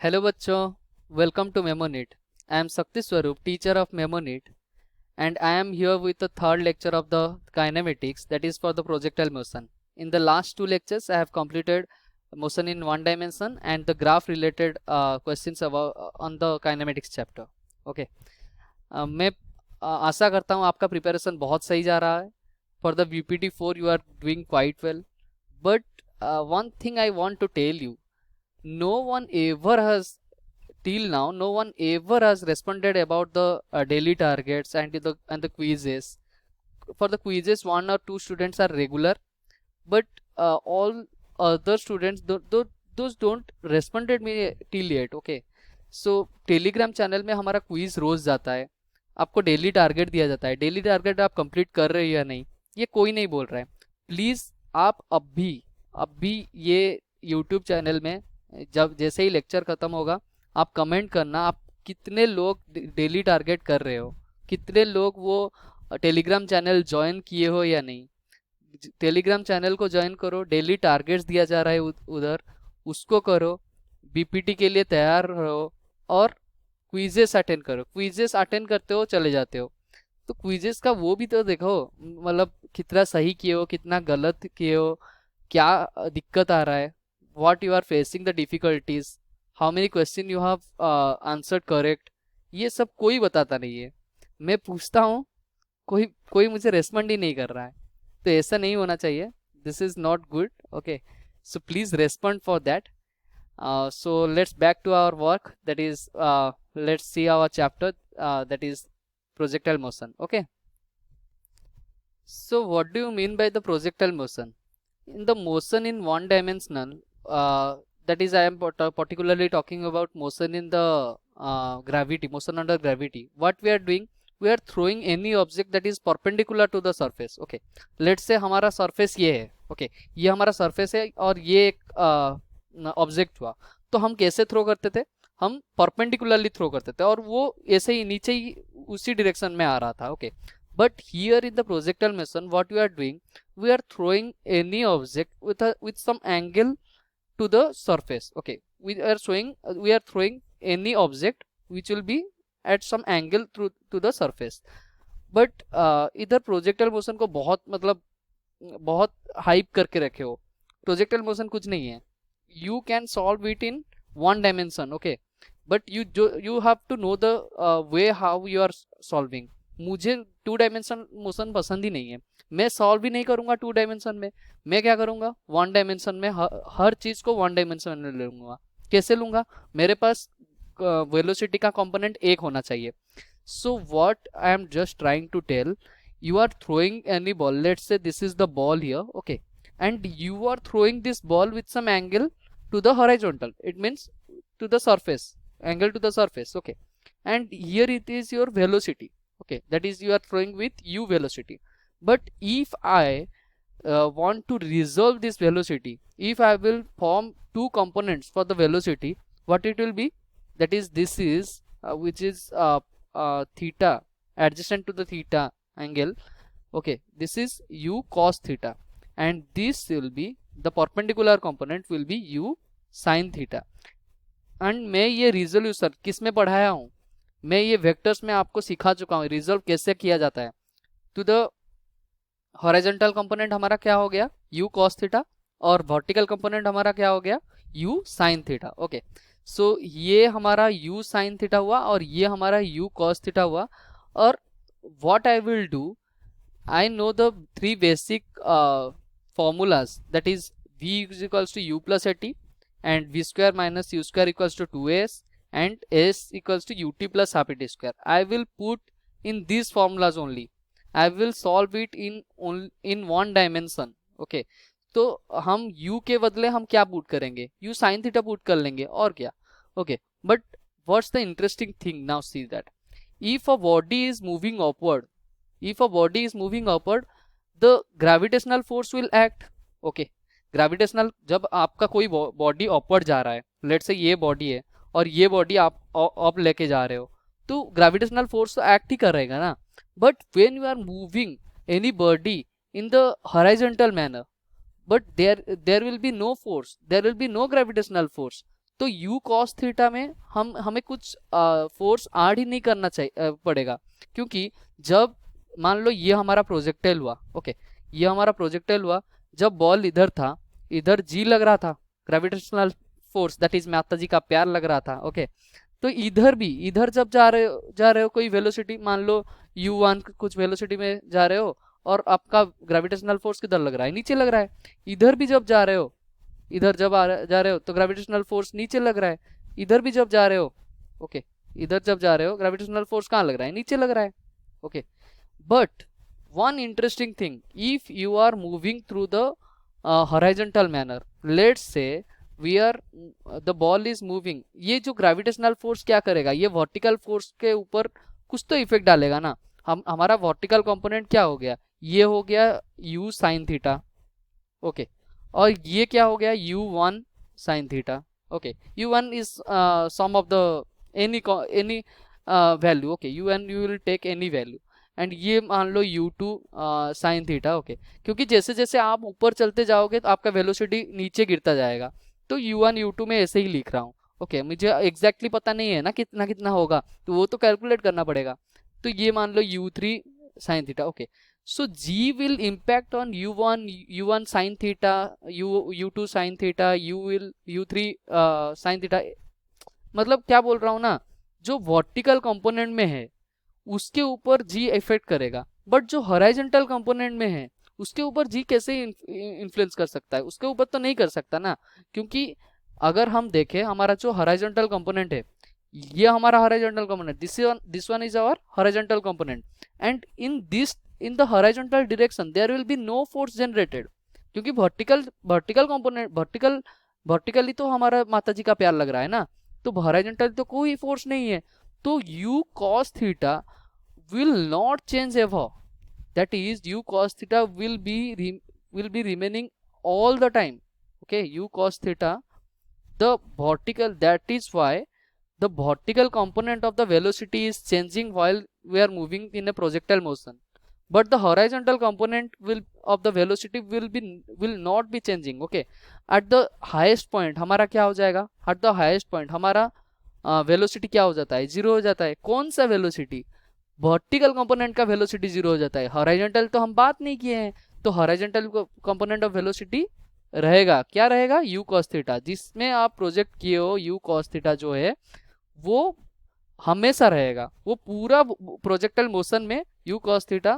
Hello bachcho, welcome to MemoNit. I am Sakti Swarup, teacher of MemoNit, and I am here with the third lecture of the kinematics, that is for the projectile motion. In the last two lectures I have completed motion in one dimension and the graph related questions about on the kinematics chapter. Okay. मैं आशा करता हूँ आपका preparation बहुत सही जा रहा है. For the VPT4 you are doing quite well, but one thing I want to tell you, no one ever has till now, no one ever has responded about the daily targets and the quizzes. For the quizzes, one or two students are regular, but all other students, those don't responded me till yet. Okay, so Telegram channel में हमारा quiz रोज जाता है. आपको daily target दिया जाता है. Daily target आप complete कर रहे हो या नहीं, ये कोई नहीं बोल रहा है. प्लीज़ आप अभी ये यूट्यूब चैनल में जब जैसे ही लेक्चर ख़त्म होगा आप कमेंट करना, आप कितने लोग डेली टारगेट कर रहे हो, कितने लोग वो टेलीग्राम चैनल ज्वाइन किए हो या नहीं. टेलीग्राम चैनल को ज्वाइन करो, डेली टारगेट्स दिया जा रहा है उधर, उसको करो, बीपीटी के लिए तैयार रहो और क्विजेस अटेंड करो. क्विजेस अटेंड करते हो चले जाते हो, तो क्विजेस का वो भी तो देखो, मतलब कितना सही किए हो, कितना गलत किए हो, क्या दिक्कत आ रहा है, what you are facing the difficulties, how many question you have answered correct, ये सब कोई बताता नहीं है. मैं पूछता हूँ, कोई कोई मुझे रेस्पॉन्ड ही नहीं कर रहा है. तो ऐसा नहीं होना चाहिए. This is not good. Okay, so please respond for that. So let's back to our work, that is let's see our chapter, that is projectile motion. Okay, so what do you mean by the projectile motion? In the motion in one dimensional, that is I am particularly talking about motion in the gravity, motion under gravity. What we are doing, we are throwing any object that is perpendicular to the surface. Okay, let's say हमारा surface ये है. Okay, ये हमारा surface है और ये एक object हुआ. तो हम कैसे थ्रो करते थे, हम परपेंडिकुलरली थ्रो करते थे और वो ऐसे ही नीचे ही उसी डायरेक्शन में आ रहा था. Okay, but here in the projectile motion what we are doing, we are throwing any object with some angle to the surface. Okay, we are throwing any object which will be at some angle through to the surface. but इधर projectile motion को बहुत मतलब बहुत hype करके रखे हो. Projectile motion कुछ नहीं है. you can solve it in one dimension. Okay, but you have to know the way how you are solving. मुझे टू डायमेंशन मोशन पसंद ही नहीं है. मैं सॉल्व भी नहीं करूंगा टू डायमेंशन में. मैं क्या करूंगा, वन डायमेंशन में हर चीज को वन डायमेंशन में लूंगा. कैसे लूंगा, मेरे पास वेलोसिटी का कंपोनेंट एक होना चाहिए. So what I am just trying to tell, you are throwing any ball, let's say this is the ball here. Okay, and you are throwing this ball with some angle to the horizontal, it means to the surface, angle to the surface. Okay, and here it is your velocity. Okay, that is you are throwing with u velocity. But if I want to resolve this velocity, if I will form two components for the velocity, what it will be, that is this is which is theta adjacent to the theta angle. Okay, this is u cos theta and this will be the perpendicular component will be u sin theta. And मैं ये resolution किस में पढ़ाया हूँ, मैं ये vectors में आपको सिखा चुका हूँ रिजोल्व कैसे किया जाता है. टू द हॉरिजॉन्टल कंपोनेंट हमारा क्या हो गया, u cos थीटा, और वर्टिकल कंपोनेंट हमारा क्या हो गया, u sin थीटा. ओके, सो ये हमारा u sin थीटा हुआ और ये हमारा u cos थीटा हुआ. और what I will do, I know the three basic formulas, that is v is equals to u plus at and v square minus u square equals to 2s and s equals to ut plus half at square. I will put in these formulas only. I will solve it in one dimension. Okay, तो हम u के बदले हम क्या put करेंगे, u sin theta put कर लेंगे और क्या. Okay, but what's the interesting thing, now see that if a body is moving upward, the gravitational force will act. Okay, gravitational, जब आपका कोई बॉडी अपवर्ड जा रहा है, लेट से ये बॉडी है और ये बॉडी आप अप लेके जा रहे हो, तो ग्रेविटेशनल फोर्स तो एक्ट ही करेगा ना. But when you are moving any body in the horizontal manner, but there will be no force, there will be no gravitational force. तो u cos थीटा में हमें कुछ फोर्स ऐड ही नहीं करना चाहिए पड़ेगा, क्योंकि जब मान लो ये हमारा प्रोजेक्टाइल हुआ, ओके, ये हमारा प्रोजेक्टाइल हुआ, जब बॉल इधर था, इधर जी लग रहा था, ग्रेविटेशनल फोर्स दैट इज माता जी का प्यार लग रहा था, ओके। तो इधर भी, इधर जब जा रहे हो कोई वेलोसिटी, मान लो u1 कुछ वेलोसिटी में जा रहे हो, और आपका ग्रेविटेशनल फोर्स किधर लग रहा है, नीचे लग रहा है। इधर भी जब जा रहे हो, इधर जब जा रहे हो तो ग्रेविटेशनल फोर्स नीचे लग रहा है। इधर भी जब जा रहे हो, ओके, इधर जब जा रहे हो ग्रेविटेशनल फोर्स कहाँ लग रहा है, नीचे लग रहा है, okay. But one interesting thing, if you are moving through the horizontal manner, let's say we are the ball is moving, ये जो ग्रेविटेशनल फोर्स क्या करेगा, ये वर्टिकल फोर्स के ऊपर कुछ तो इफेक्ट डालेगा ना। हमारा वर्टिकल कंपोनेंट क्या हो गया, ये हो गया u sin थीटा, ओके, और ये क्या हो गया u1 sin theta, okay. u1 is sum of the any value, okay, u1 you will take any value, and ये मान लो u2 साइन थीटा, ओके। क्योंकि जैसे जैसे आप ऊपर चलते जाओगे तो आपका वेलोसिटी नीचे गिरता जाएगा, तो u1 u2 में ऐसे ही लिख रहा हूँ, ओके। मुझे एग्जैक्टली पता नहीं है ना कितना कितना होगा, तो वो तो कैलकुलेट करना पड़ेगा। तो ये मान लो u3 sine theta, okay. So g will impact on u1 sine theta, u2 sine theta, u3 sine theta. मतलब क्या बोल रहा हूँ ना, जो वर्टिकल कंपोनेंट में है उसके ऊपर जी इफेक्ट करेगा, बट जो हॉरिजॉन्टल कंपोनेंट में है उसके ऊपर जी कैसे इन्फ्लुएंस कर सकता है, उसके ऊपर तो नहीं कर सकता ना। क्योंकि अगर हम देखें हमारा जो हॉरिजॉन्टल कंपोनेंट है, ये हमारा horizontal component, this one is our horizontal component, and in the horizontal direction there will be no force generated, क्योंकि वर्टिकल कंपोनेंट, वर्टिकली तो हमारा माता जी का प्यार लग रहा है ना, तो हॉरिजॉन्टल तो कोई फोर्स नहीं है। तो u cos theta will not change ever, that is u cos theta will be remaining all the time, okay, u cos theta, the vertical, that is why the vertical component of the velocity is changing while we are moving in a projectile motion, but the horizontal component of the velocity will not be changing, okay। at the highest point हमारा क्या हो जाएगा, at the highest point हमारा velocity क्या हो जाता है, zero हो जाता है। कौन सा वेलोसिटी, वर्टिकल कंपोनेंट का वेलोसिटी जीरो हो जाता है, हॉरिजॉन्टल तो हम बात नहीं किए हैं। तो हॉरिजॉन्टल कंपोनेंट ऑफ वेलोसिटी रहेगा, क्या रहेगा, u cos थीटा, जिसमें आप प्रोजेक्ट किए हो u cos थीटा जो है वो हमेशा रहेगा, वो पूरा प्रोजेक्टल मोशन में u cos theta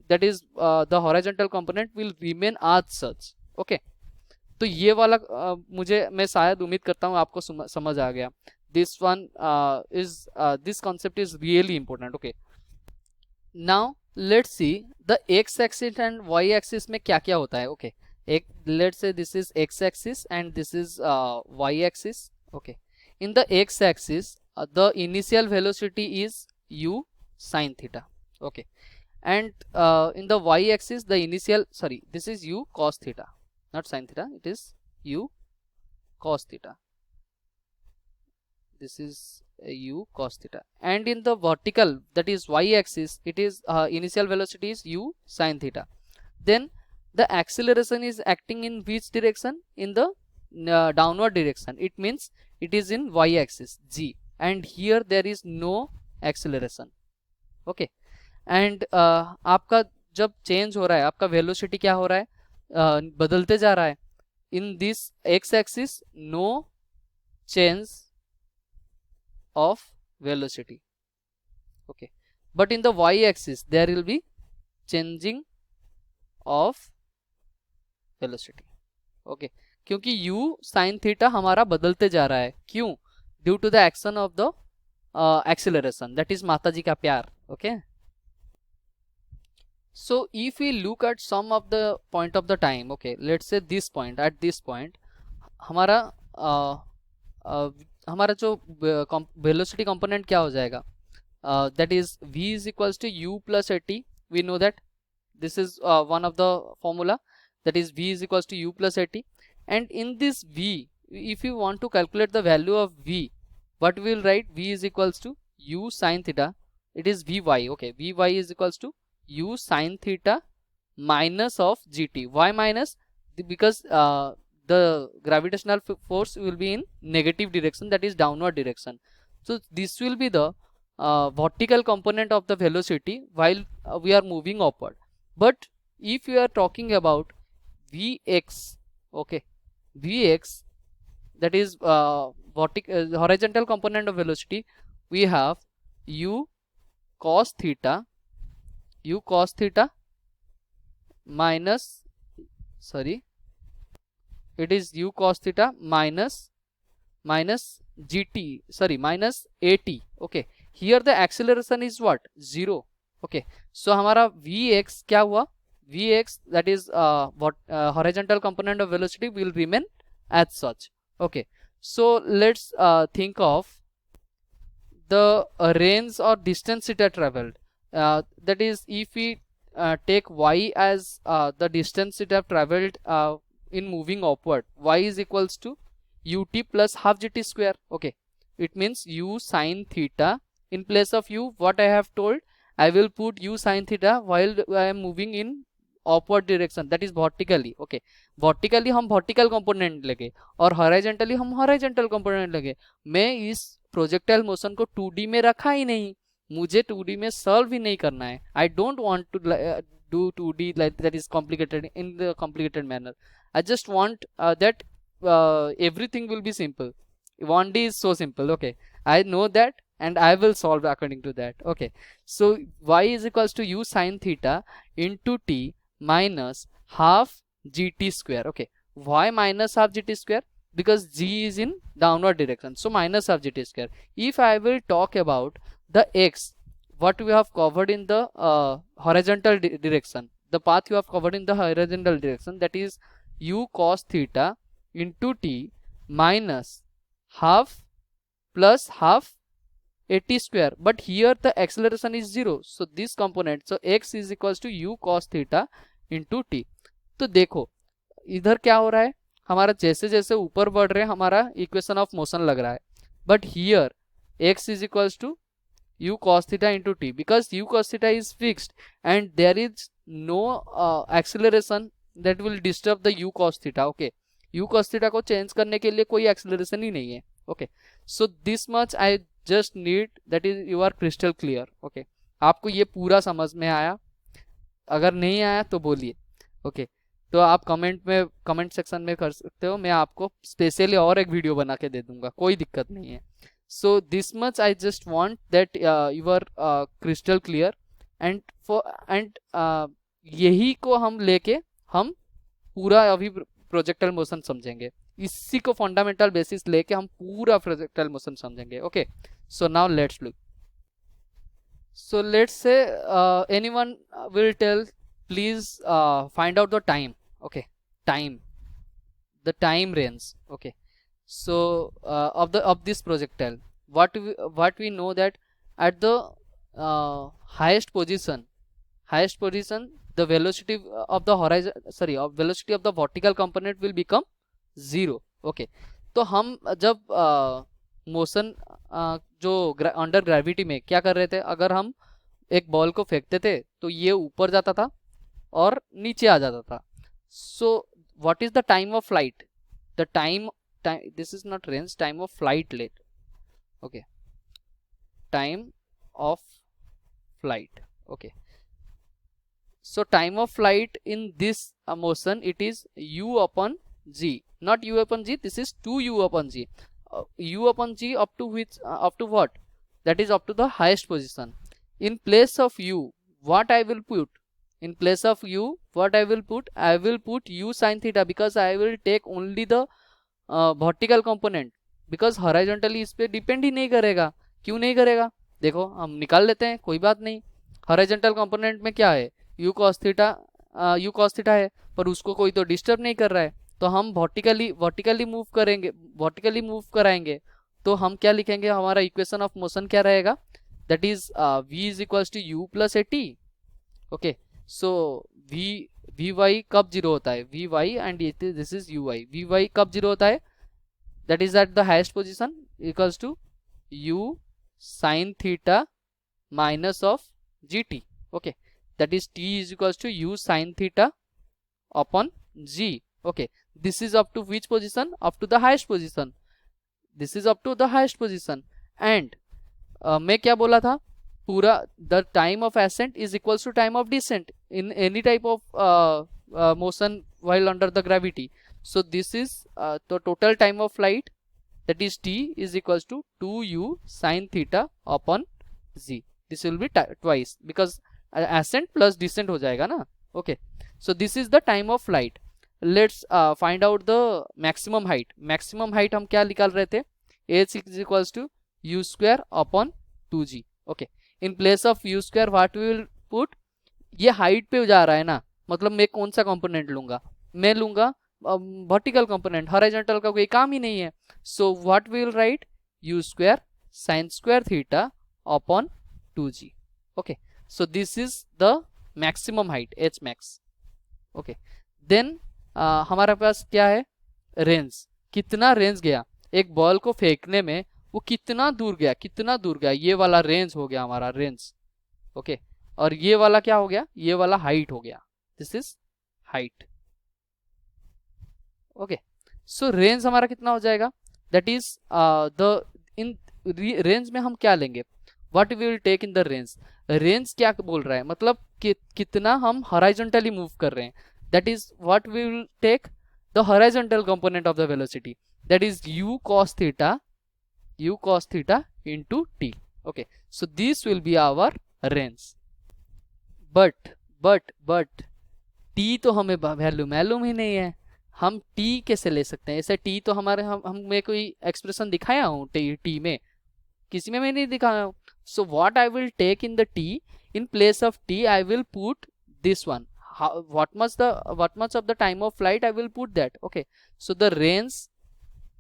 that is the horizontal component will remain as such, okay. तो ये वाला मैं शायद उम्मीद करता हूँ आपको समझ आ गया। this one this concept is really important, okay। now let's see the x axis and y axis में क्या क्या होता है, okay। एक let's say this is x axis and this is y axis, okay। in the x axis the initial velocity is u sin theta, okay, and in the y axis the initial, sorry, this is u cos theta, not sin theta, it is u cos theta, this is u cos theta, and in the vertical, that is y axis, it is initial velocity is u sin theta. Then the acceleration is acting in which direction, in the downward direction, it means it is in y axis g, and here there is no acceleration, okay। and आपका जब change हो रहा है, आपका velocity क्या हो रहा है, बदलते जा रहा है। in this x axis no change of velocity, okay, but in the y axis there will be changing of velocity, okay। क्योंकि u sin theta हमारा बदलते जा रहा है, क्यों, due to the action of the acceleration, that is माता जी का प्यार, okay। so if we look at some of the point of the time, okay, let's say this point, at this point हमारा हमारा जो वेलोसिटी कंपोनेंट क्या हो जाएगा, that is v is equals to u plus at, we know that this is one of the formula, that is v is equals to u plus at, and in this v, if you want to calculate the value of v, what we will write, v is equals to u sin theta, it is vy, okay, vy is equals to u sin theta minus of gt, why minus, because the gravitational force will be in negative direction, that is downward direction. So this will be the vertical component of the velocity while we are moving upward. But if you are talking about Vx, okay, Vx, that is horizontal component of velocity, we have u cos theta minus, sorry, it is u cos theta minus gt, sorry, minus at. Okay, here the acceleration is what, 0. Okay, so हमारा Vx क्या हुआ, Vx, that is horizontal component of velocity, will remain as such. Okay, so let's think of the range or distance theta traveled. That is, if we take y as the distance it have traveled in moving upward, y is equals to ut plus half gt square. Okay, it means u sine theta, in place of u, what I have told, I will put u sine theta while I am moving in upward direction, that is vertically. Okay, vertically हम vertical component लेंगे और horizontally हम horizontal component लेंगे. मैं इस projectile motion को 2D में रखा ही नहीं, मुझे 2D में सॉल्व ही नहीं करना है. I don't want to do 2D like that is complicated in the complicated manner. I just want that everything will be simple. 1D is so simple. Okay, I know that and I will solve according to that. Okay, so y is equals to u sine theta into t minus half gt square. Okay, why minus half gt square? Because g is in downward direction, so minus half gt square. If I will talk about the x, what we have covered in the horizontal direction, the path you have covered in the horizontal direction, that is u cos theta into t minus half plus half at square. But here the acceleration is 0, so this component, so x is equals to u cos theta into t. तो देखो इधर क्या हो रहा है, हमारा जैसे जैसे ऊपर बढ़ रहे हैं हमारा इक्वेशन ऑफ मोशन लग रहा है. But here x is equals to u cos theta into t, because u cos theta is fixed and there is no acceleration that will disturb the u cos theta. Okay, u cos theta को change करने के लिए कोई acceleration ही नहीं है. Okay, so this much I just need, that is you are crystal clear. Okay, आपको ये पूरा समझ में आया? अगर नहीं आया तो बोलिए. ओके, तो आप कमेंट सेक्शन में कर सकते हो, मैं आपको स्पेशली और एक वीडियो बना के दे दूंगा, कोई दिक्कत नहीं है. So this much I just want that you are crystal clear and यही को हम लेके हम पूरा अभी प्रोजेक्टाइल मोशन समझेंगे. इसी को फंडामेंटल बेसिस लेके हम पूरा प्रोजेक्टाइल मोशन समझेंगे. Okay, so now let's look. So let's say anyone will tell, please find out the time. Okay, time, the time range. Okay, so of this projectile, what we know that at the highest position, the velocity of the horizon, sorry, velocity of the vertical component will become 0. Okay, तो हम जब motion जो under gravity में क्या कर रहे थे, अगर हम एक बॉल को फेंकते थे तो ये ऊपर जाता था और नीचे आ जाता था. So what is the time of flight, the time this is not range, time of flight let. Okay, time of flight. Okay, so time of flight in this motion, it is u upon g, not u upon g, this is 2u upon g. U upon g up to which up to what, that is up to the highest position. In place of u, what I will put, in place of u what I will put, I will put u sin theta, because I will take only the vertical component, because horizontally इस पे depend ही नहीं करेगा. क्यों नहीं करेगा, देखो हम निकाल लेते हैं, कोई बात नहीं. हॉरिजॉन्टल कंपोनेंट में क्या है, u cos थीटा है, पर उसको कोई तो डिस्टर्ब नहीं कर रहा है, तो हम वर्टिकली मूव करेंगे, वर्टिकली मूव कराएंगे, तो हम क्या लिखेंगे, हमारा इक्वेशन ऑफ मोशन क्या रहेगा, that is v is equals to u plus at. Okay, so v y कब जीरो होता है, v y and this is u y, v y कब जीरो होता है, that is at the highest position, equals to u sine theta minus of gt. Okay, that is t is equals to u sin theta upon g. Okay, This is up to which position? Up to the highest position. This is up to the highest position. And मैं क्या बोला था, पूरा the time of ascent is equals to time of descent in any type of motion while under the gravity. So this is the total time of flight, that is t, is equals to 2u sin theta upon z. This will be twice because ascent plus descent हो जाएगा ना. Okay, so this is the time of flight. Let's find out the maximum height. Maximum height हम क्या निकाल रहे थे? h is equals to u square upon 2g. Okay, in place of u square what we will put? ये height पे जा रहा है ना, मतलब मैं कौन सा कंपोनेंट लूंगा? मैं लूंगा वर्टिकल कंपोनेंट, हॉरिजॉन्टल का कोई काम ही नहीं है. So what we will write? u square sin square theta upon 2g. Okay, so this is the maximum height h max. Okay, then हमारे पास क्या है? रेंज. कितना रेंज गया एक बॉल को फेंकने में, वो कितना दूर गया, कितना दूर गया, ये वाला रेंज हो गया हमारा रेंज. ओके, और ये वाला क्या हो गया? ये वाला हाइट हो गया. This is height. Okay, so range हमारा कितना हो जाएगा? That is the in range में हम क्या लेंगे? What we will take in the range? Range क्या बोल रहा है? मतलब कितना हम हॉरिजॉन्टली मूव कर रहे हैं. That is what we will take the horizontal component of the velocity, that is u cos theta into t. Okay, so this will be our range. But t तो हमें वैल्यू मालूम ही नहीं है. हम t कैसे ले सकते हैं? ऐसे t तो हमारे हमें कोई एक्सप्रेशन दिखाया हूँ t में? किसी में मैं नहीं दिखाया हूँ. So what I will take in the t? In place of t I will put this one. what much of the time of flight I will put that. Okay, so the range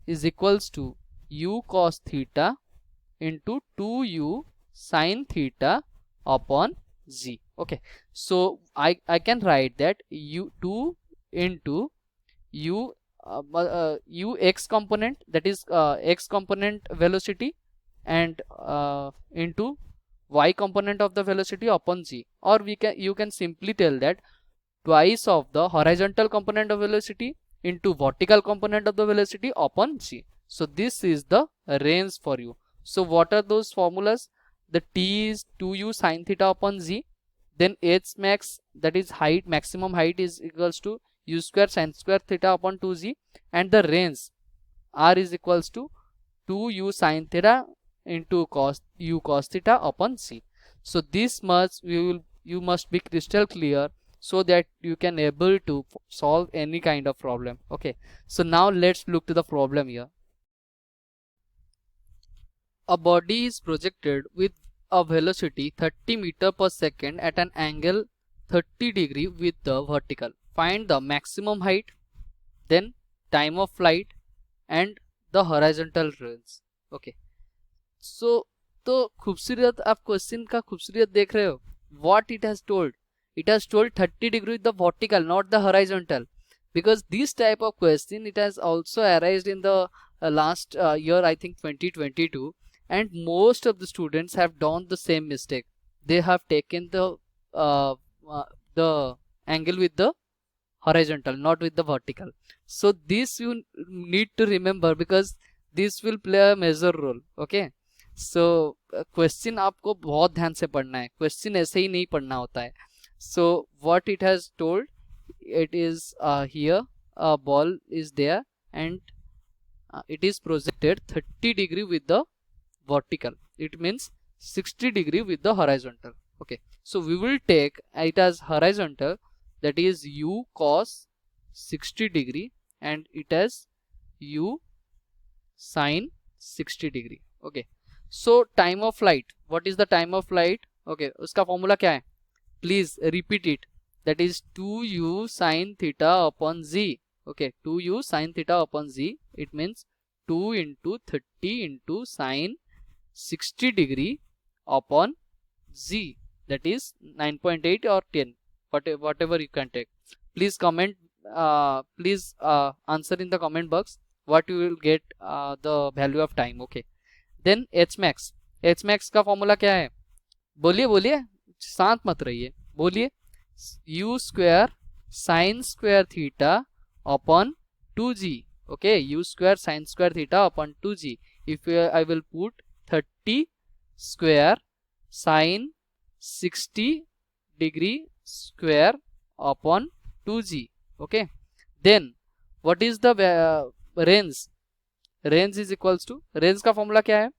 is equals to u cos theta into 2u sin theta upon z. Okay, so I can write that u2 into u x component, that is x component velocity, and into y component of the velocity upon z. Or you can simply tell that twice of the horizontal component of velocity into vertical component of the velocity upon z. So this is the range for you. So what are those formulas? The t is 2u sin theta upon z, then h max, that is height, maximum height, is equals to u square sin square theta upon 2z, and the range r is equals to 2u sin theta into u cos theta upon c. So this much you must be crystal clear, so that you can able to solve any kind of problem. Okay, so now let's look to the problem here. A body is projected with a velocity 30 meter per second at an angle 30 degree with the vertical. Find the maximum height, then time of flight, and the horizontal range. Okay, so तो खूबसूरत आप question का खूबसूरत देख रहे हो. What it has told? It has told 30 degree with the vertical, not the horizontal. Because this type of question, it has also arisen in the last year, I think 2022, and most of the students have done the same mistake. They have taken the angle with the horizontal, not with the vertical. So this you need to remember, because this will play a major role. Okay, so question आपको बहुत ध्यान से पढ़ना है. Question ऐसे ही नहीं पढ़ना होता है. So what it has told, it is here a ball is there, and it is projected 30 degree with the vertical. It means 60 degree with the horizontal. Okay, so we will take it as horizontal, that is u cos 60 degree, and it as u sin 60 degree. Okay, so time of flight, what is the time of flight? Okay, उसका formula क्या है? Please repeat it. That is 2u sin theta upon z. Okay, 2u sin theta upon z. It means 2 into 30 into sin 60 degree upon z. That is 9.8 or 10. Whatever you can take. Please comment. Please answer in the comment box what you will get the value of time. Okay. Then h max. h max का formula क्या है? बोलिए बोलिए, शांत मत रहिए, बोलिए. u square sine square theta upon 2g. Okay, u square sine square theta upon 2g. If I will put 30 square sine 60 degree square upon 2g. Okay, then what is the range? Range is equals to, range का formula क्या है?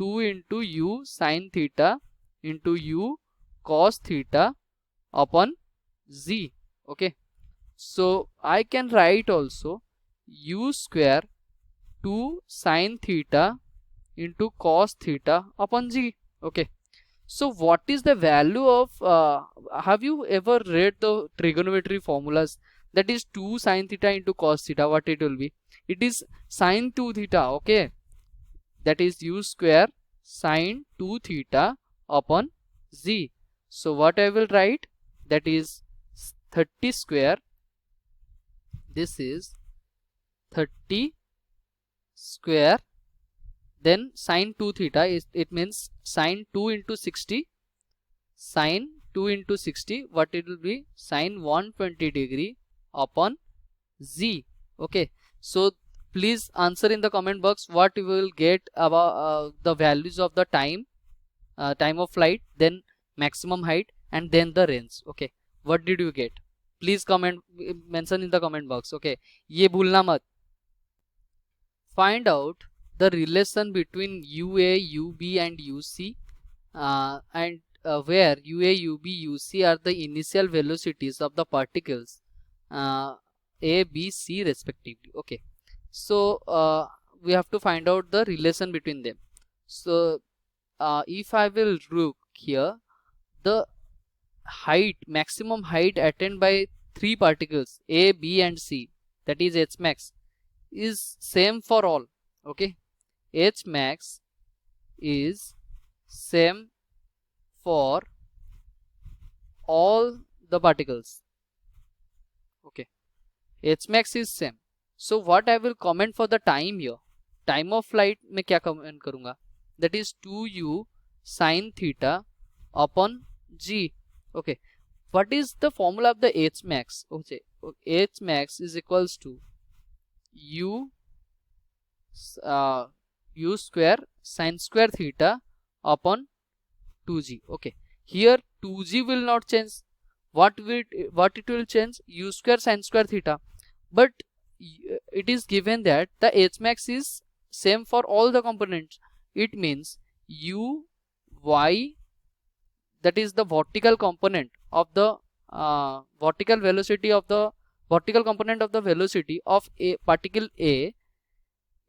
2 into u sin theta into u cos theta upon z. Okay, so I can write also u square 2 sin theta into cos theta upon z. Okay, so what is the value of have you ever read the trigonometry formulas? That is 2 sin theta into cos theta. What it will be? It is sin 2 theta. Okay, that is u square sin 2 theta upon z. So what I will write? That is 30 square. This is 30 square. Then sin 2 theta is, it means sin 2 into 60. Sin 2 into 60. What it will be? Sin 120 degree upon z. Okay, so please answer in the comment box what you will get about the values of the time, time of flight, then maximum height, and then the range. Okay, what did you get? Please comment, mention in the comment box. Okay, ये भूलना मत. Find out the relation between UA, UB and UC, and where UA, UB, UC are the initial velocities of the particles A, B, C respectively. Okay, so we have to find out the relation between them. So if I will look here, the height, maximum height attained by three particles A, B and C, that is H max, is same for all. Okay, H max is same for all the particles. Okay, H max is same. So what I will comment for the time here, time of flight में क्या comment करूँगा? That is 2u sin theta upon g. Okay, what is the formula of the H max? Okay, H max is equals to u square sin square theta upon 2g. Okay, here 2g will not change. What it will change? U square sin square theta. But it is given that the H max is same for all the components. It means u y, that is the vertical component of the vertical velocity of the vertical component of the velocity of a particle A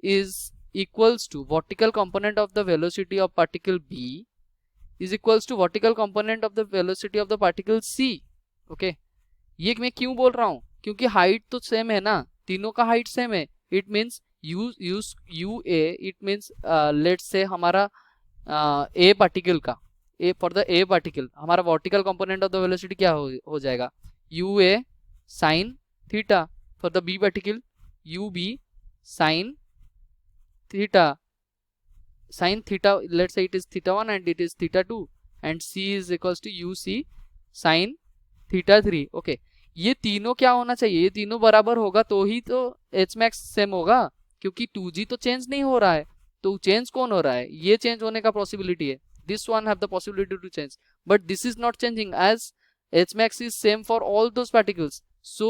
is equals to vertical component of the velocity of particle B is equals to vertical component of the velocity of the particle C. Okay, ये मैं क्यों बोल रहा हूँ? क्योंकि height तो same है ना, तीनों का हाइट सेम है. It means u A, it means let's say हमारा ए पार्टिकल का, A for the A particle हमारा vertical component of the velocity क्या हो जाएगा? U A sine theta. For the B particle u B sine theta, sin theta, let's say it is theta 1 and it is theta 2, and c is equals to uc sin theta 3. Okay, ये तीनों क्या होना चाहिए? ये तीनों बराबर होगा तो ही तो h max सेम होगा, क्योंकि 2g तो चेंज नहीं हो रहा है. तो चेंज कौन हो रहा है? ये चेंज होने का पॉसिबिलिटी है. This one have the possibility to change, but this is not changing as h max is same for all those particles. So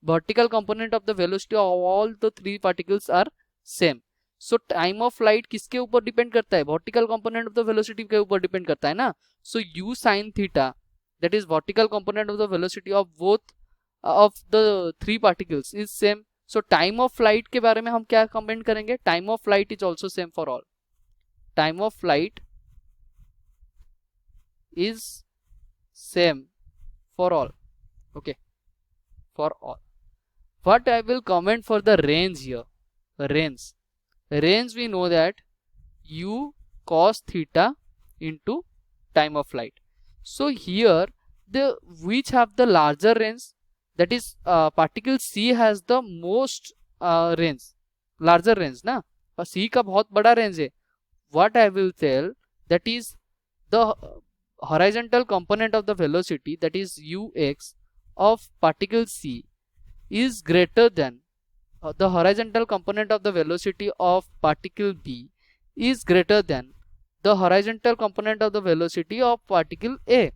vertical component of the velocity of all the three particles are same. So time of flight किसके ऊपर depend करता है? Vertical component of the velocity के ऊपर depend करता है ना. सो u sin theta, that is vertical component of the velocity of both of the three particles is same. So time of flight के बारे में हम क्या कमेंट करेंगे? Time of flight is also same for all. Time of flight is same for all. Okay, for all. What I will comment for the range here? Range we know that u cos theta into time of flight. So here the which have the larger range, that is particle C has the most range, larger range ना, और C का बहुत बड़ा range है. What I will tell, that is the horizontal component of the velocity, that is ux of particle C is greater than the horizontal component of the velocity of particle B is greater than the horizontal component of the velocity of particle A.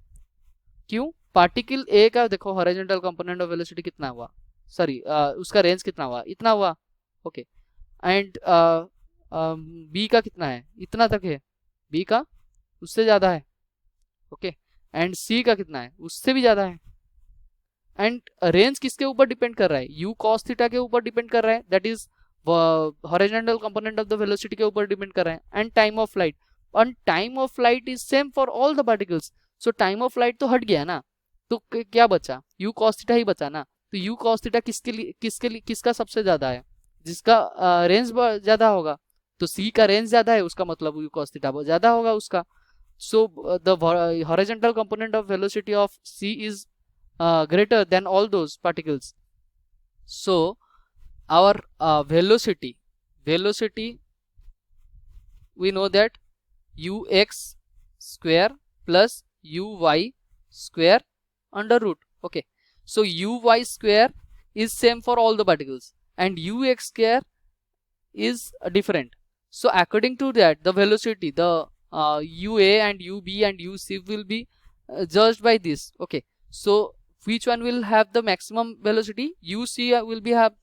क्यों? Particle A का देखो horizontal component of velocity कितना हुआ, sorry उसका range कितना हुआ, इतना हुआ, ओके, एंड B का कितना है, इतना तक है, B का उससे ज्यादा है, ओके, एंड C का कितना है, उससे भी ज्यादा है, एंड रेंज किसके ऊपर डिपेंड कर रहा है, u cos थीटा के ऊपर डिपेंड कर रहा है, that is horizontal component of the velocity के ऊपर डिपेंड कर रहा है, एंड टाइम ऑफ फ्लाइट, और time of flight is same for all the particles, so time of flight तो हट गया ना, तो क्या बचा, u cos थीटा ही बचा ना, तो u cos थीटा किसके लिए किसका सबसे ज्यादा है, जिसका रेंज ज्यादा होगा, तो c का रेंज ज्यादा है, उसका मतलब u cos थीटा ज्यादा होगा उसका, so the horizontal component of velocity of c is greater than all those particles. So our velocity we know that ux square plus uy square under root, okay, so uy square is same for all the particles and ux square is different, so according to that the velocity, the ua and ub and uc will be judged by this, okay, so which one will have the maximum velocity, uc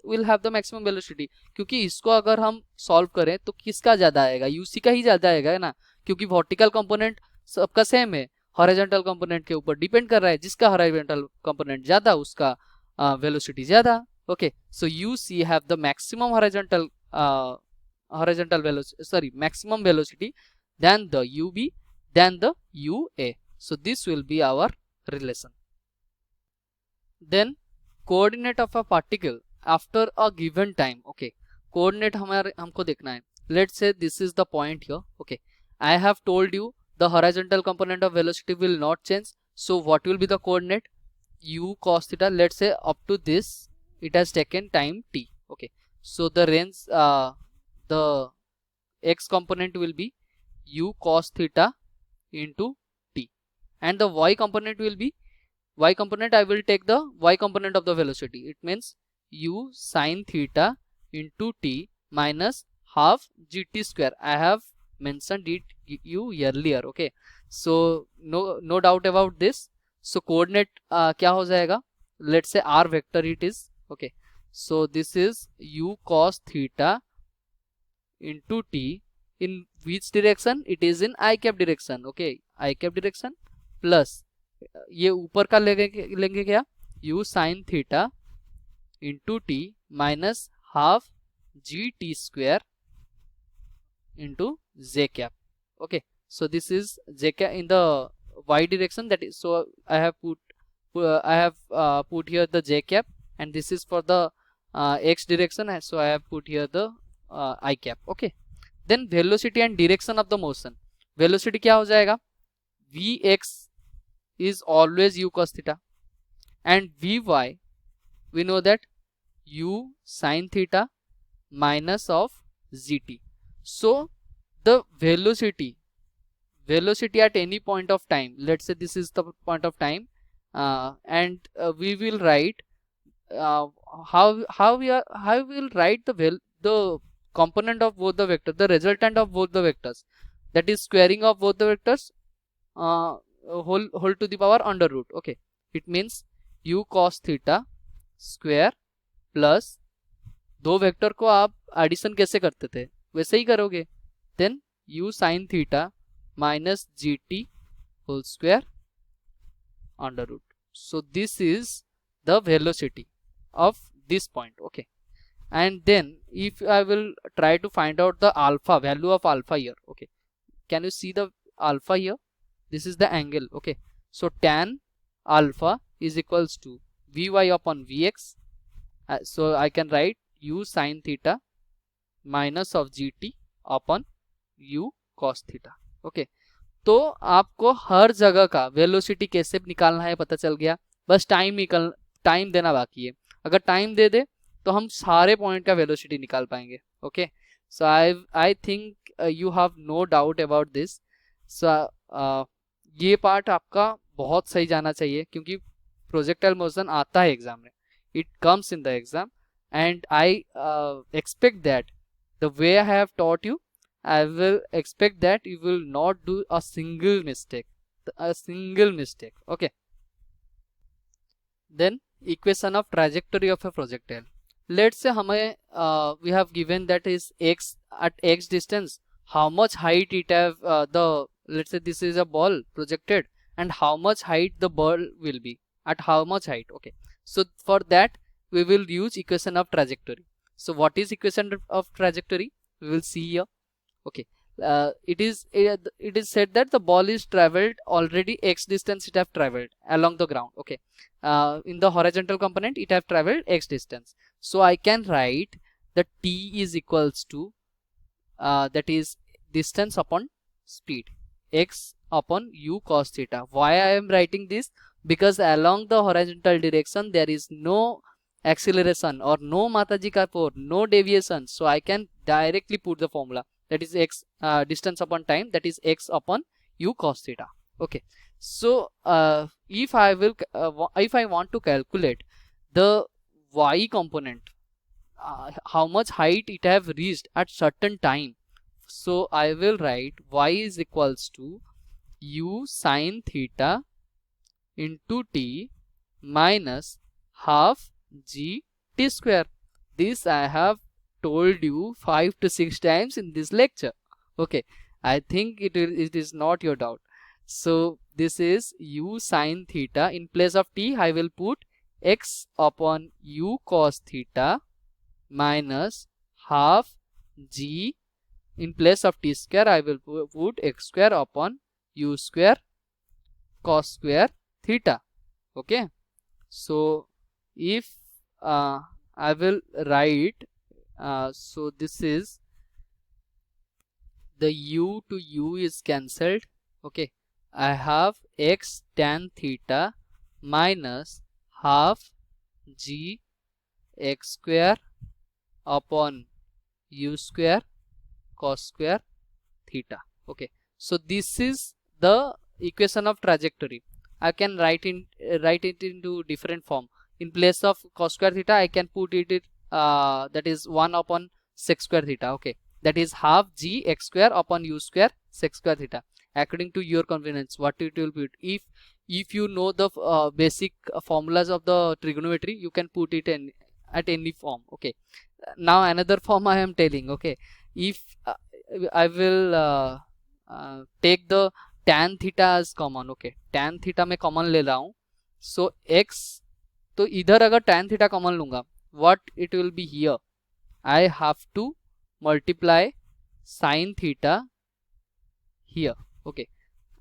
will have the maximum velocity, क्योंकि इसको अगर हम solve करें तो किसका ज्यादा आएगा, uc का ही ज्यादा आएगा ना, क्योंकि वर्टिकल कंपोनेंट सबका सेम है, हॉरिजॉन्टल कंपोनेंट के ऊपर डिपेंड कर रहा है, जिसका हॉरिजॉन्टल कंपोनेंट ज्यादा उसका वेलोसिटी ज्यादा, okay, so uc have the maximum horizontal velocity, sorry, maximum velocity than the ub than the ua, so this will be our relation. Then coordinate of a particle after a given time, okay, coordinate हमारे हमको देखना है, let's say this is the point here, okay, I have told you the horizontal component of velocity will not change, so what will be the coordinate, u cos theta, let's say up to this it has taken time t, okay, so the range the x component will be u cos theta into t, and the y component will be y component, I will take the y component of the velocity, it means u sin theta into t minus half gt square, I have mentioned it you earlier, okay, so no doubt about this, so coordinate क्या हो जाएगा, let's say r vector it is, okay, so this is u cos theta into t, in which direction, it is in I cap direction, okay, I cap direction, plus ये ऊपर का लेंगे क्या, u sin theta into t minus half gt square into j cap, okay, so this is j cap in the y direction, that is, so I have put here the j cap, and this is for the x direction, so I have put here the I cap, okay, then velocity and direction of the motion, velocity क्या हो जाएगा, vx is always u cos theta, and vy we know that u sin theta minus of gt, so the velocity at any point of time, let's say this is the point of time, and we will write how we will write the component of both the vectors, the resultant of both the vectors, that is squaring of both the vectors whole to the power under root, okay, it means u cos theta square plus दो vector को आप addition कैसे करते थे वैसे ही करोगे, then u sin theta minus gt whole square under root, so this is the velocity of this point, okay, and then if I will try to find out the alpha value of alpha here, okay, can you see the alpha here, this is the angle, okay, so tan alpha is equals to vy upon vx, so I can write u sin theta minus of gt upon u cos theta, okay, तो आपको हर जगह का velocity कैसे निकालना है पता चल गया, बस टाइम देना बाकी है, अगर टाइम दे दे तो हम सारे पॉइंट का वेलोसिटी निकाल पाएंगे, okay, so I think you have no doubt about this, so ये पार्ट आपका बहुत सही जाना चाहिए, क्योंकि प्रोजेक्टाइल मोशन आता है एग्जाम में, it comes in the exam, and I expect that the way I have taught you, I will expect that you will not do a single mistake. Okay. Then equation of trajectory of a projectile. Let's say हमें we have given that is x at x distance, how much height it have let's say this is a ball projected, and how much height the ball will be at how much height. Okay, so for that we will use equation of trajectory. So what is equation of trajectory? We will see here. Okay, it is said that the ball is traveled already x distance, it have traveled along the ground. Okay, in the horizontal component it have traveled x distance, so I can write the t is equals to that is distance upon speed, x upon u cos theta. Why I am writing this? Because along the horizontal direction there is no acceleration or no Mataji ka force, no deviation, so I can directly put the formula, that is x distance upon time, that is x upon u cos theta. Okay, so if I want to calculate the y component, how much height it have reached at certain time, so I will write y is equals to u sin theta into t minus half g t square. This I have told you 5 to 6 times in this lecture. Okay, I think it is not your doubt. So this is u sin theta. In place of t I will put x upon u cos theta minus half g. In place of t square I will put x square upon u square cos square theta. Okay, so if I will write, so this is the u to u is cancelled. Okay, I have x tan theta minus half g x square upon u square cos square theta. Okay, so this is the equation of trajectory. I can write it into different form. In place of cos square theta I can put it that is 1 upon sec square theta. Okay, that is half g x square upon u square sec square theta. According to your convenience, what it will be. If you know the basic formulas of the trigonometry, you can put it in at any form. Okay, now another form I am telling. Okay, if I will take the tan theta as common. Okay, tan theta में common ले रहा हूँ, so x, तो इधर अगर tan theta common लूंगा, what it will be here, I have to multiply sin theta here. Okay,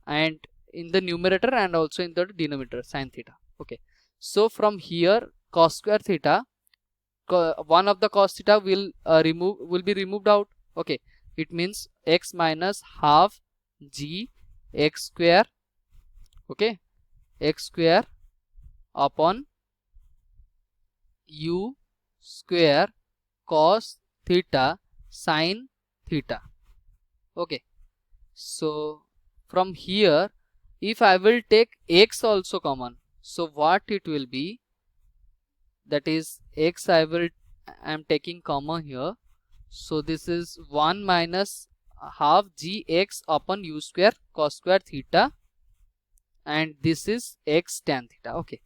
and in the numerator and also in the denominator sin theta. Okay, so from here cos square theta, one of the cos theta will be removed out. Okay, it means x minus half g x square. Okay, x square upon u square cos theta sin theta. Okay, so from here if I will take x also common, so what it will be, that is x I am taking common here, so this is 1 minus half gx upon u square cos square theta, and this is x tan theta. Okay,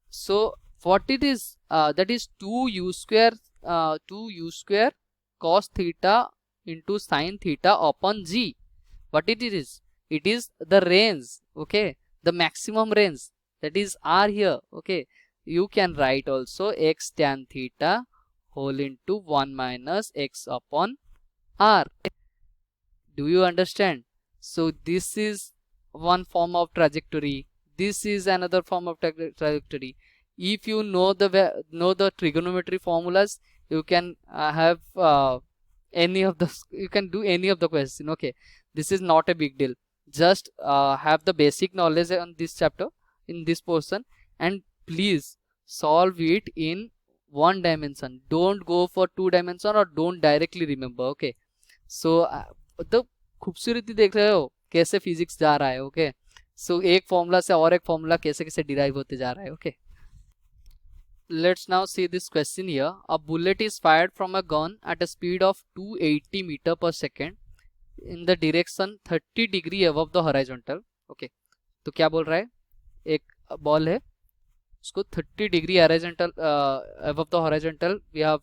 so what it is, that is 2u square cos theta into sin theta upon g. What it is? It is the range. Okay, the maximum range, that is r here. Okay, you can write also x tan theta whole into 1 minus x upon r. Do you understand? So this is one form of trajectory, this is another form of trajectory. If you know the trigonometry formulas, you can have any of the, you can do any of the question. Okay, this is not a big deal. Just have the basic knowledge on this chapter, in this portion, and please solve it in one dimension. Don't go for 2 dimension or don't directly remember. Okay, so the खूबसूरती देख रहे हो कैसे physics जा रहा है. Okay, सो एक formula से और एक फॉर्मूला कैसे कैसे डिराइव होते जा रहा है. Okay, let's now see this question here. A bullet is fired from a gun at a speed of 280 meter per second in the direction 30 degree above the horizontal. Okay, तो क्या बोल रहा है, एक बॉल है, उसको 30 degree horizontal above the horizontal we have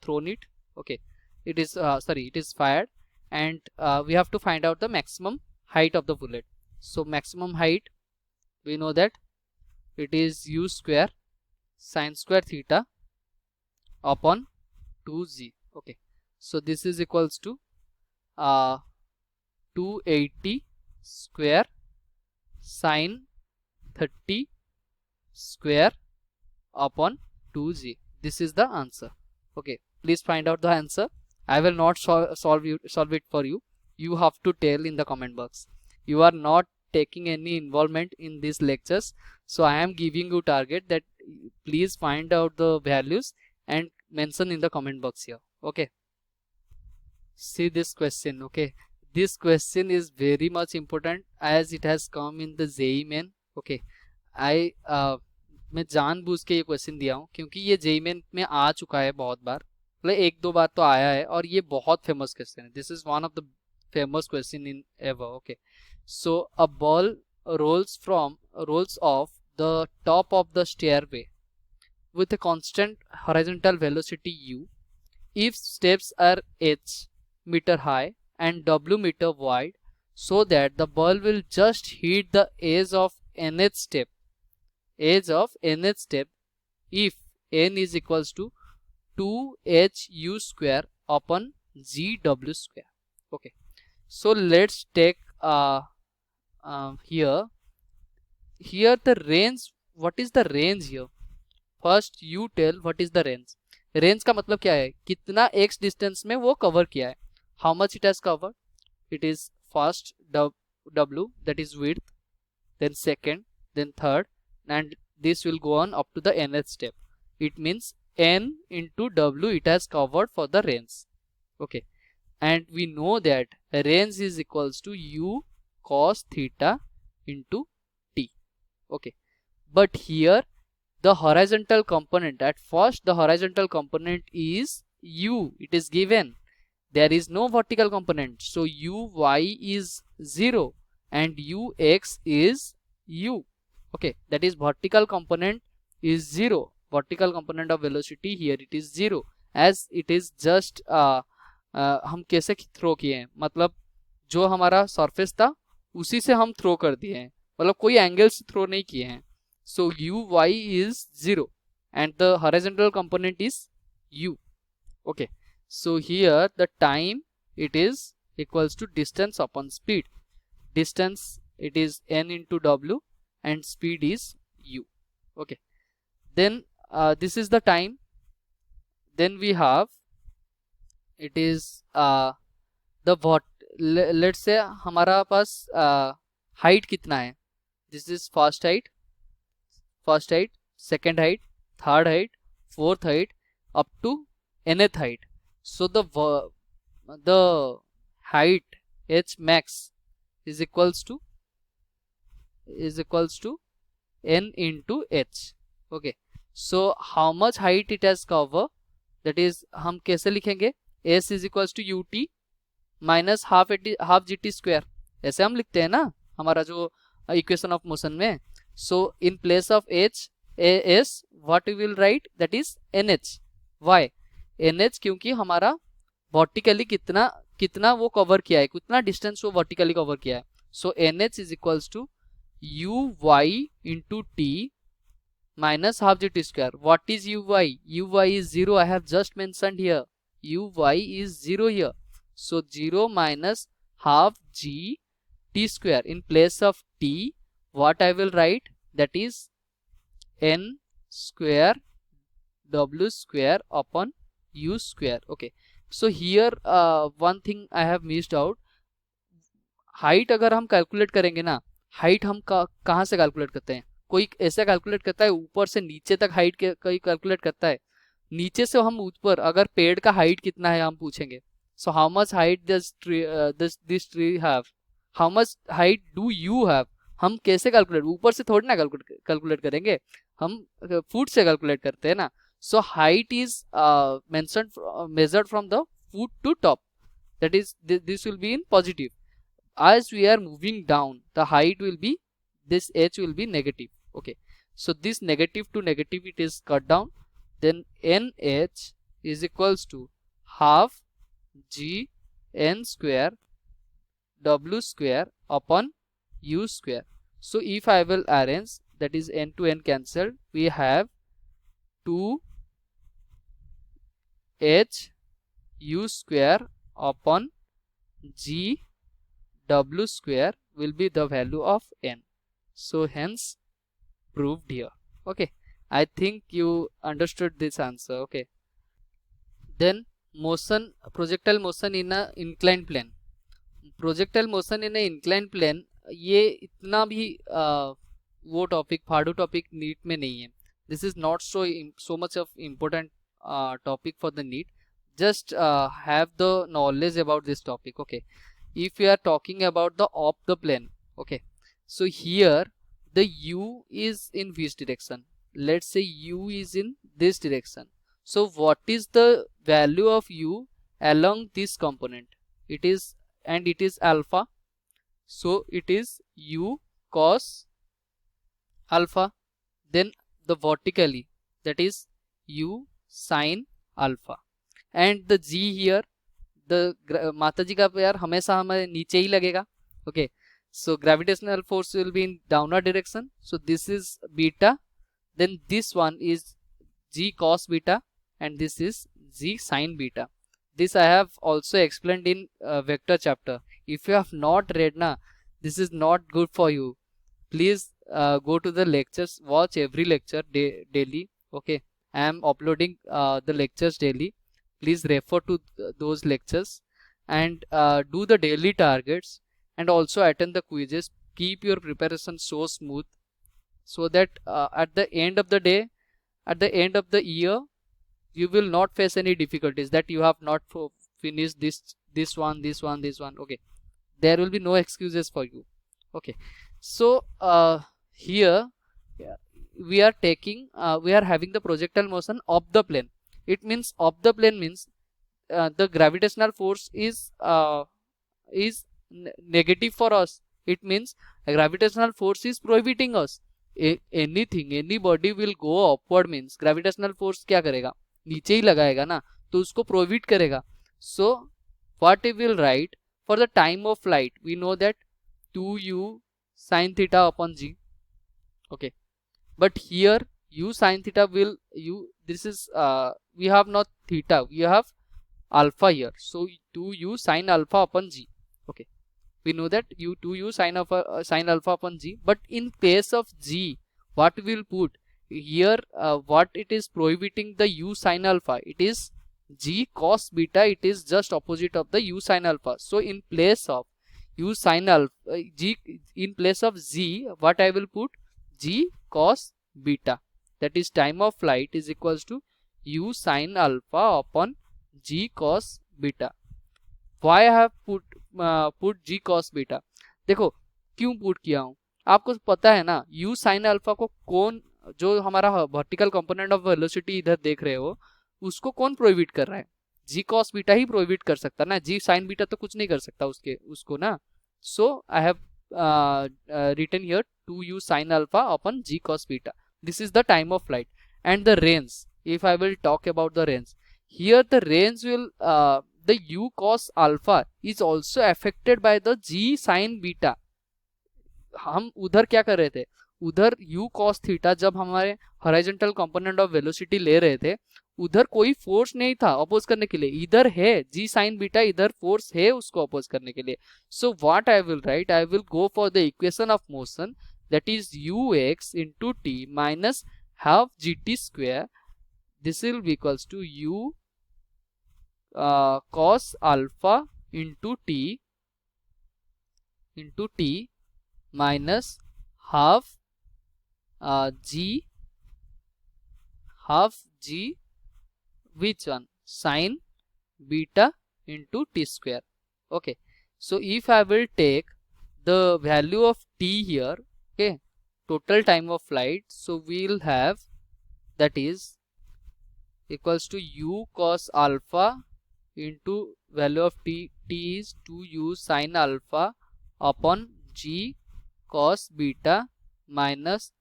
thrown it. Okay, it is it is fired, and we have to find out the maximum height of the bullet. So maximum height, we know that it is u square sine square theta upon 2z. Okay, so this is equals to 280 square sine 30 square upon 2z. This is the answer. Okay, please find out the answer. I will not solve it for you. You have to tell in the comment box. You are not taking any involvement in these lectures, so I am giving you target that please find out the values and mention in the comment box here. Okay, see this question. Okay, this question is very much important as it has come in the JEE Main. Okay, मैं जानबूझ के ये question दिया हूँ क्योंकि ये JEE Main में आ चुका है बहुत बार, मतलब एक दो बार तो आया है, और ये बहुत फेमस क्वेश्चन है. This is one of the famous question in ever. Okay, so a ball rolls off the top of the stairway with a constant horizontal velocity u. If steps are h meter high and w meter wide, so that the ball will just hit the edge of nth step. If n is equals to 2hu square upon gw square. Okay, so let's take here the range. What is the range here? First you tell what is the range. Range का मतलब क्या है, कितना x distance में वो cover किया है. How much it has covered? It is first w, that is width, then second, then third, and this will go on up to the nth step. It means n into w it has covered for the range. Okay, and we know that range is equals to u cos theta into t. Okay, but here the horizontal component, at first the horizontal component is u, it is given, there is no vertical component, so uy is 0 and ux is u. Okay, that is vertical component is 0, vertical component of velocity here it is 0, as it is just हम कैसे throw किए हैं, मतलब जो हमारा surface था उसी से हम थ्रो कर दिए हैं, मतलब कोई एंगल से थ्रो नहीं किए हैं. So uy is 0 and the horizontal component is u. Okay, so here the time it is equals to distance upon speed. Distance it is n into w and speed is u. Okay, then this is the time. Then we have it is the what, let's say हमारा पास height कितना है. This is first height, second height, third height, fourth height, up to nth height. So the height h max is equals to n into h. Okay, so how much height it has cover, that is हम कैसे लिखेंगे, s is equals to ut minus half gt square, ऐसे हम लिखते हैं ना हमारा जो इक्वेशन ऑफ मोशन में. So in place of h s what we will write, that is nh. why nh? क्योंकि हमारा वर्टिकली कितना वो कवर किया है, कितना डिस्टेंस वो वर्टिकली कवर किया है. So nh is equals to uy into t minus half gt square. What is uy? Uy is 0, I have just mentioned here. Uy is 0 here. So 0 minus half g t square. In place of t, what I will write, that is n square w square upon u square. Okay, so here one thing I have missed out. Height अगर हम calculate करेंगे ना, height हम कहाँ से calculate करते हैं, कोई ऐसा कैलकुलेट करता है ऊपर से नीचे तक हाइट कोई कैलकुलेट करता है, नीचे से हम ऊपर, अगर पेड़ का हाइट कितना है हम पूछेंगे. So how much height this tree have, how much height do you have, हम कैसे कैलकुलेट, ऊपर से थोड़ी ना कैलकुलेट करेंगे, हम फुट से कैलकुलेट करते हैं ना. So height is measured from the foot to top, that is this will be in positive. As we are moving down, the height will be, this h will be negative. Okay, so this negative to negative it is cut down, then nh is equals to half g n square w square upon u square. So if I will arrange, that is n to n cancelled, we have 2 h u square upon g w square will be the value of n. So hence proved here. Okay, I think you understood this answer. Okay, then motion, projectile motion in a inclined plane. Projectile motion in a inclined plane, ये इतना भी वो topic फाड़ू topic NEET में नहीं है. This is not so much of important topic for the NEET. Just have the knowledge about this topic. Okay, if we are talking about the of the plane, okay, so here the u is in which direction? Let's say u is in this direction. So what is the value of u along this component? It is, and it is alpha, so it is u cos alpha. Then the vertically, that is u sin alpha. And the g here, the माता जी का प्यार हमेशा हमें नीचे ही लगेगा. Okay, so gravitational force will be in downward direction, so this is beta, then this one is g cos beta, and this is g sin beta. This I have also explained in vector chapter. If you have not read na, this is not good for you. Please go to the lectures, watch every lecture daily. Okay, I am uploading the lectures daily. Please refer to those lectures and do the daily targets, and also attend the quizzes. Keep your preparation so smooth, so that at the end of the day, at the end of the year, you will not face any difficulties that you have not finished this one. Okay, there will be no excuses for you. Okay, so here we are taking we are having the projectile motion of the plane. It means of the plane means the gravitational force is negative for us. It means gravitational force is prohibiting us. Anything, anybody will go upward means gravitational force क्या करेगा? नीचे ही लगाएगा ना, तो उसको prohibit करेगा. So what we will write for the time of flight, we know that 2u sin theta upon g. Okay, but here u sin theta will this is we have not theta, we have alpha here, so 2u sin alpha upon g. Okay, we know that 2u sin alpha upon g, but in place of g, what we will put here? What it is prohibiting the u sin alpha? It is g cos beta. It is just opposite of the u sin alpha. So in place of u sin alpha, g, in place of g, what I will put? G cos beta. That is time of flight is equals to u sin alpha upon g cos beta. Why I have put g cos beta? देखो क्यों put किया हूँ, आपको पता है ना u sin alpha को कौन, जो हमारा वर्टिकल कंपोनेंट ऑफ वेलोसिटी इधर देख रहे हो, उसको कौन प्रोहिबिट कर रहा है? जी कॉस बीटा ही प्रोहिबिट कर सकता ना, जी साइन बीटा तो कुछ नहीं कर सकता उसको ना. So I have written here 2u sin alpha upon g cos beta. This is the time of flight. And the range, if I will talk about the range, here the range will the u cos alpha is also affected by the g sin beta. हम उधर क्या कर रहे थे? उधर u cos theta जब हमारे horizontal component of velocity ले रहे थे, उधर कोई फोर्स नहीं था अपोज करने के लिए. इधर है g sin बीटा, इधर फोर्स है उसको अपोज करने के लिए. सो what I will write, I will go for the equation of motion, that is ux into t minus half gt square. This will be equals to u cos alpha into t minus half g which one? Sin beta into t square. Okay, so if I will take the value of t here, okay, total time of flight, so we'll have that is equals to u cos alpha into value of t is 2u sin alpha upon g cos beta minus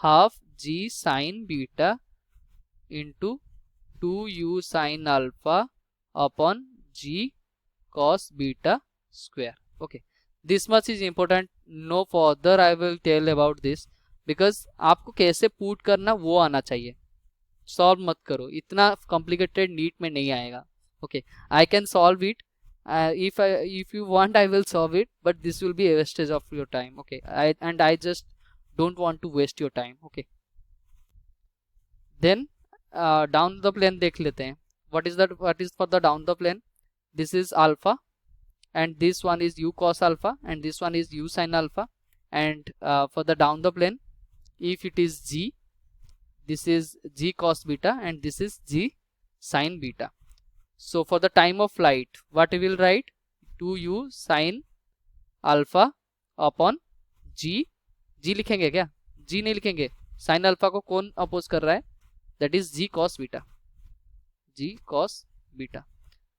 half g sin beta into 2u sin alpha upon g cos beta square. Okay, this much is important. No further I will tell about this, because आपको कैसे put करना वो आना चाहिए, solve मत करो, इतना complicated NEET में नहीं आएगा. Okay, I can solve it, if you want I will solve it, but this will be a wastage of your time. Okay, I just don't want to waste your time. Okay, then down the plane देख लेते हैं. What is for the down the plane? This is alpha, and this one is u cos alpha, and this one is u sin alpha. And for the down the plane, if it is g, this is g cos beta, and this is g sin beta. So for the time of flight, what we will write? 2u sin alpha upon g. g लिखेंगे क्या? g नहीं लिखेंगे. sin alpha को कौन oppose कर रहा है? That is g cos beta. g cos beta.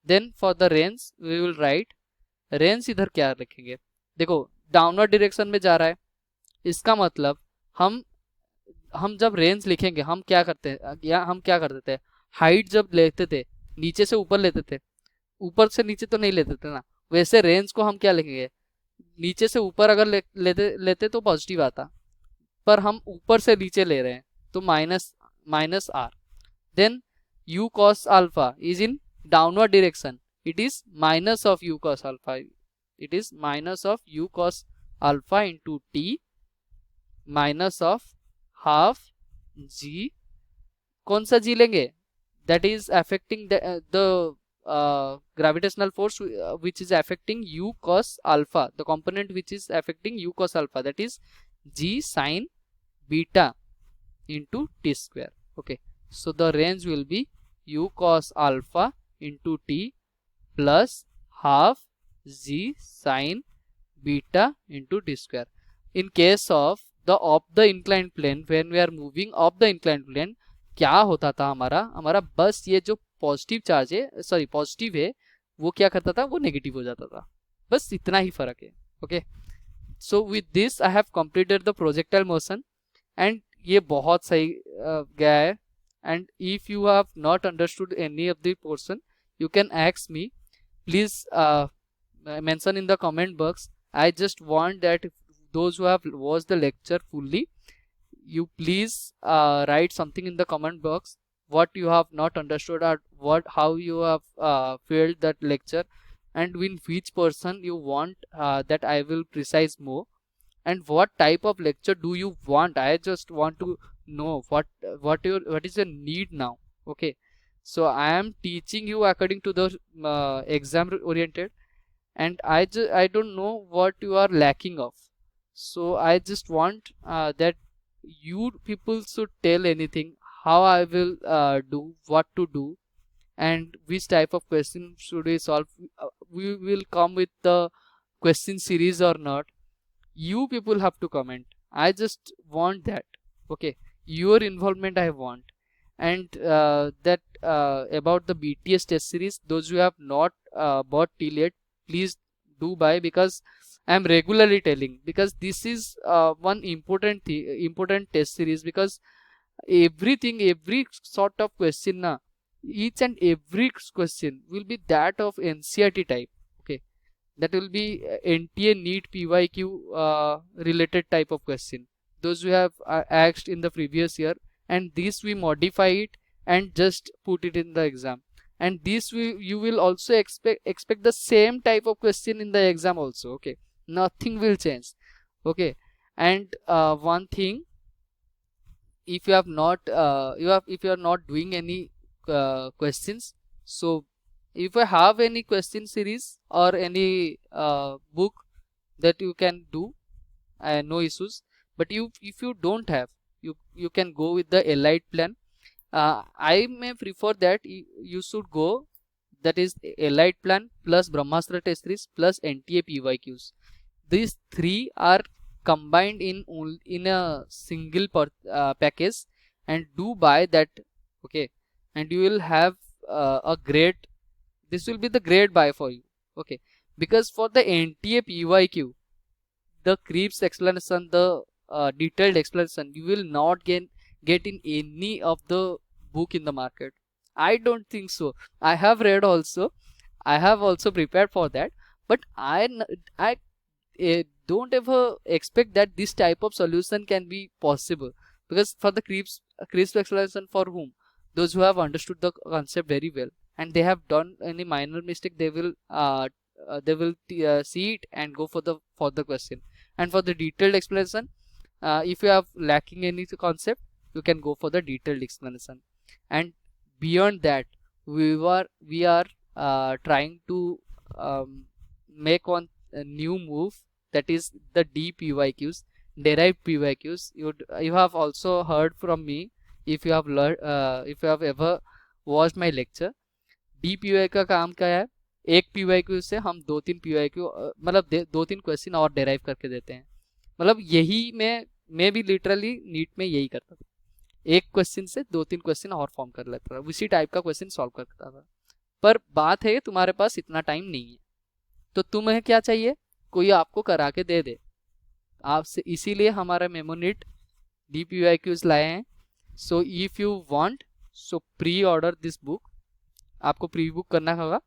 Then for the range we will write, range इधर क्या लिखेंगे? देखो डाउनवर्ड डायरेक्शन में जा रहा है, इसका मतलब हम जब रेंज लिखेंगे हम क्या करते हैं, या हम क्या करते थे, हाइट जब लेते थे नीचे से ऊपर लेते थे, ऊपर से नीचे तो नहीं लेते थे ना, वैसे रेंज को हम क्या लिखेंगे, नीचे से ऊपर अगर लेते तो पॉजिटिव आता, पर हम ऊपर से नीचे ले रहे हैं तो minus R. Then u cos alpha is in downward direction, it is minus of u cos alpha, it is minus of u cos alpha into t minus of half g. कौन सा g लेंगे? That is affecting the gravitational force which is affecting u cos alpha, the component which is affecting u cos alpha, that is g sin beta into t square. Okay, so the range will be u cos alpha into t plus half g sin beta into t square. In case of the up the inclined plane, when we are moving up the inclined plane, क्या होता था, हमारा बस ये जो positive charge है, sorry positive है, वो क्या करता था, वो नेगेटिव हो जाता था, बस इतना ही फर्क है. Okay, so with this I have completed the projectile motion, and ये बहुत सही गया है. And if you have not understood any of the portion, you can ask me, please mention in the comment box. I just want that those who have watched the lecture fully, you please write something in the comment box what you have not understood, or how you have felt that lecture, and in which person you want that I will precise more, and what type of lecture do you want. I just want to know what is your need now. Okay, so I am teaching you according to the exam oriented, and I don't know what you are lacking of. So I just want that you people should tell anything, how I will do, what to do, and which type of question should we solve. We will come with the question series or not. You people have to comment. I just want that. Okay, your involvement I want. And that about the BTS test series, those who have not bought till yet, please do buy, because I am regularly telling, because this is one important test series, because every sort of question na, each and every question will be that of NCERT type. Okay, that will be NTA NEET PYQ related type of question, those who have asked in the previous year, and this we modify it and just put it in the exam, and this you will also expect the same type of question in the exam also. Okay, nothing will change. Okay, and one thing, if you have not if you are not doing any questions, so if you have any question series or any book that you can do, no issues. But if you don't have, you can go with the Elite plan. I may prefer that you should go, that is Elite plan plus Brahmastra test series plus NTA PYQs. These three are combined in a single package, and do buy that. Okay, and you will have a great, this will be the great buy for you. Okay, because for the NTA PYQ, the creeps explanation, the detailed explanation, you will not get in any of the book in the market. I don't think so. I have read also, I have also prepared for that, but I don't ever expect that this type of solution can be possible, because for the creeps explanation, for whom, those who have understood the concept very well and they have done any minor mistake, they will see it and go for the question. And for the detailed explanation, if you have lacking any concept, you can go for the detailed explanation. And beyond that, we are trying to make one new move, that is the DPYQs, derived PYQs. You have also heard from me, if you have learned, if you have ever watched my lecture, DPYQ का काम क्या है, एक PYQ से हम दो तीन PYQ मतलब दो तीन क्वेश्चन और डेराइव करके देते हैं। मतलब यही मैं भी लिटरली नीट में यही करता था, एक क्वेश्चन से दो तीन क्वेश्चन और फॉर्म कर लेता था, उसी टाइप का क्वेश्चन सॉल्व करता था। पर बात है तुम्हारे पास इतना टाइम नहीं है, तो तुम्हें क्या चाहिए, कोई आपको करा के दे दे आपसे। इसीलिए हमारा मेमोनिट DPYQs लाए हैं। So if you want, so pre order this book, आपको प्री बुक करना होगा,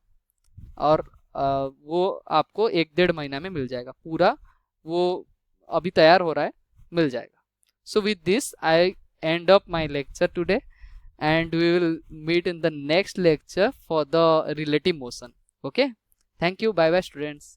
और वो आपको 1-1.5 महीना में मिल जाएगा पूरा, वो अभी तैयार हो रहा है, मिल जाएगा। So with this I end up my lecture today, and we will meet in the next lecture for the relative motion. Okay, thank you, bye bye students.